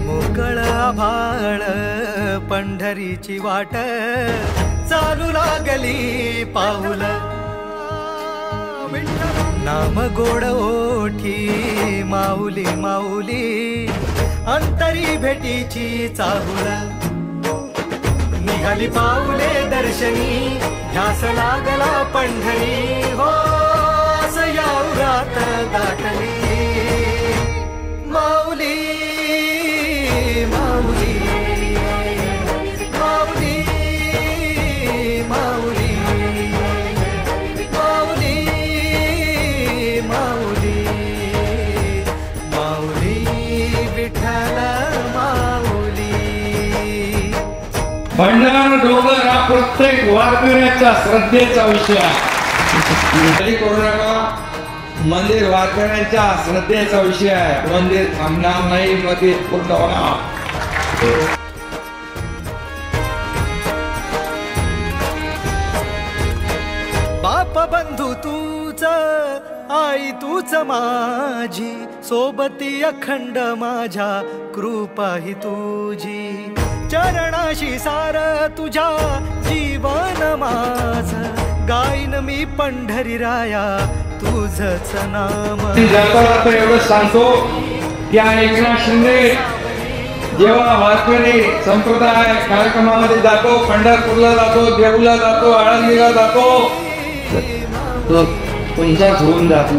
मोकळ आभाळ पंढरीची वाट चालू लागली पाऊल नाम गोड ओठी माऊली माऊली अंतरी भेटीची चाहुल निघाली पाऊले दर्शनी ध्यास लागला पंढरी हो यात गाठली माऊली माऊली माऊली माऊली माऊली माऊली माऊली विठ्ठल माऊली। भंडार डोंगर हा प्रत्येक वारकऱ्याचा श्रद्धेचा विषय आहे। करू नका, मंदिर वारकऱ्यांच्या श्रद्धेचा विषय आहे। मंदिर थांबणार नाही, मंदिर पूर्ण होणार। बाप बंधू तूच आई तूच माझी सोबती अखंड माझ्या कृपा ही तुझी चरणाशी सार तुझ्या जीवन माझ गाईन मी पंढरी राया तुझच नाम। जाता एवढं सांगतो की एकनाथ शिंदे जेव्हा वारकरी संप्रदाय कार्यक्रमामध्ये जातो, पंढरपूरला जातो, देऊला जातो, आळंदीला जातो, तो पैसा घेऊन जातो।